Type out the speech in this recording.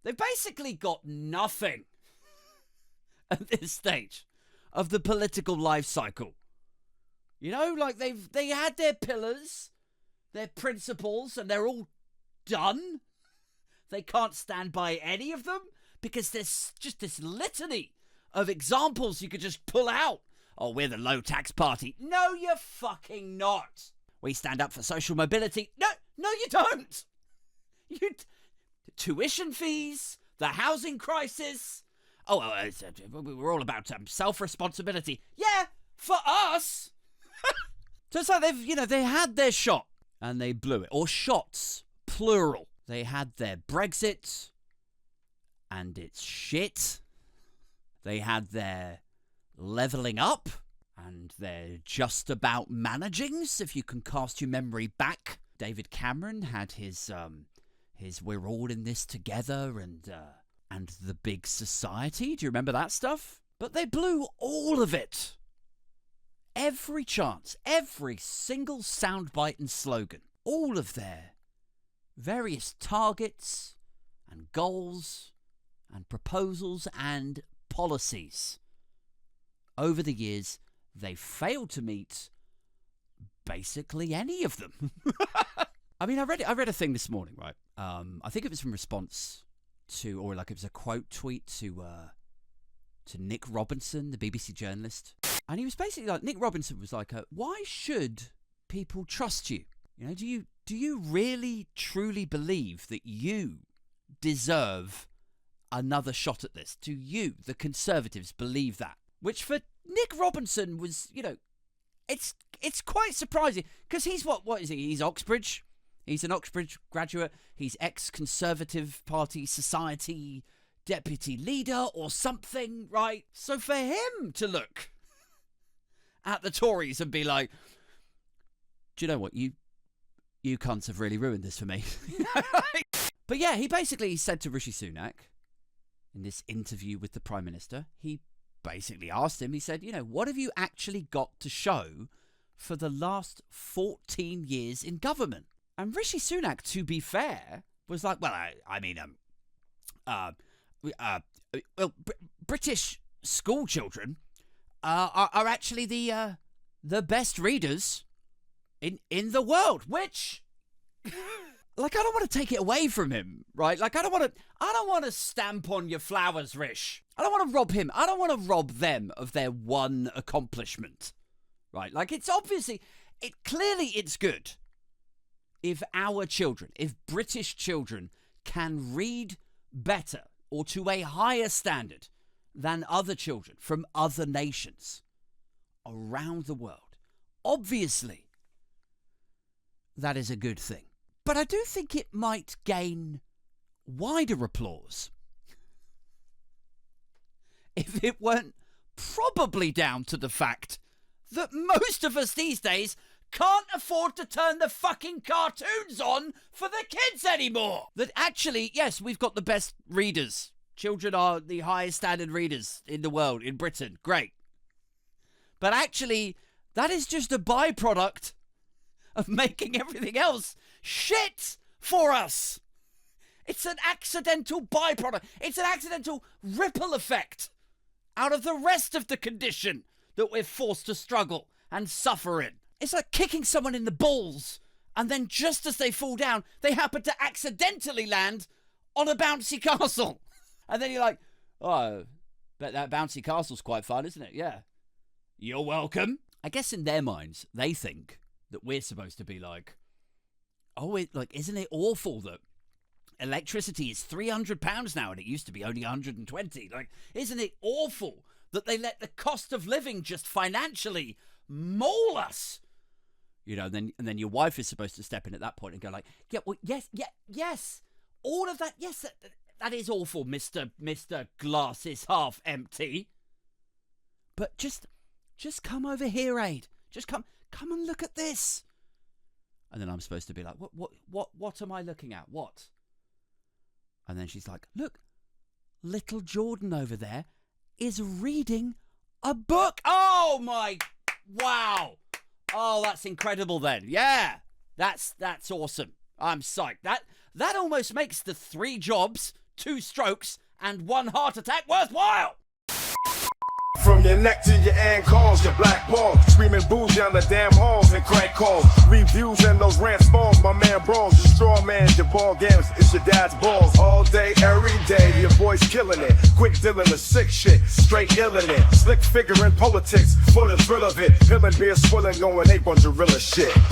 They've basically got nothing at this stage of the political life cycle. You know, like they had their pillars, their principles, and they're all done. They can't stand by any of them because there's just this litany of examples you could just pull out. Oh, we're the low tax party. No, you're fucking not. We stand up for social mobility. No, you don't. Tuition fees, the housing crisis. We're all about self-responsibility. Yeah, for us. So it's like they had their shot and they blew it. Or shots, plural. They had their Brexit and it's shit. They had their levelling up and they're just about managings, if you can cast your memory back. David Cameron had his We're All in This Together and The Big Society. Do you remember that stuff? But they blew all of it. Every chance, every single soundbite and slogan, all of their various targets and goals and proposals and policies. Over the years, they failed to meet basically any of them. I mean, I read a thing this morning, right? I think it was in response to, or like it was a quote tweet to Nick Robinson, the BBC journalist. And he was basically like, Nick Robinson was like, why should people trust you? You know, do you really truly believe that you deserve another shot at this? Do you, the Conservatives, believe that? Which for Nick Robinson was, it's quite surprising because he's what is he? He's Oxbridge. He's an Oxbridge graduate. He's ex-Conservative Party Society deputy leader or something, right? So for him to look at the Tories and be like, do you know what? You cunts have really ruined this for me. But yeah, he basically said to Rishi Sunak in this interview with the Prime Minister, he basically asked him, he said, what have you actually got to show for the last 14 years in government? And Rishi Sunak, to be fair, was like, well, British school children are actually the best readers in the world, which like I don't want to take it away from him, right? Like I don't want to stamp on your flowers, Rish. I don't want to rob him. I don't want to rob them of their one accomplishment, right? Like it's good if our children, if British children can read better or to a higher standard than other children from other nations around the world. Obviously, that is a good thing. But I do think it might gain wider applause if it weren't probably down to the fact that most of us these days can't afford to turn the fucking cartoons on for the kids anymore. That actually, yes, we've got the best readers. Children are the highest standard readers in the world, in Britain. Great. But actually, that is just a byproduct of making everything else shit for us. It's an accidental byproduct. It's an accidental ripple effect out of the rest of the condition that we're forced to struggle and suffer in. It's like kicking someone in the balls, and then just as they fall down, they happen to accidentally land on a bouncy castle. And then you're like, oh, bet that bouncy castle's quite fun, isn't it? Yeah. You're welcome. I guess in their minds, they think that we're supposed to be like, isn't it awful that electricity is £300 now and it used to be only 120? Like, isn't it awful that they let the cost of living just financially maul us? And then your wife is supposed to step in at that point and go like, yeah, well, yes, all of that, yes, that is awful, Mr. Glass is half empty. But just come over here, Aid. Just come and look at this. And then I'm supposed to be like, what am I looking at? What? And then she's like, look, little Jordan over there is reading a book. Oh my, wow. Oh, that's incredible then. Yeah, that's awesome. I'm psyched. That almost makes the 3 jobs 2 strokes and 1 heart attack worthwhile. From your neck to your ankles, your black balls screaming booze down the damn halls and crank calls. Reviews and those rant balls, my man brawls. Your straw man, your ball games, it's your dad's balls. All day, every day, your boy's killing it. Quick dealing the sick shit, straight illin' it. Slick figure in politics, for the thrill of it. Pillin' beer, swillin', going ape on gorilla shit.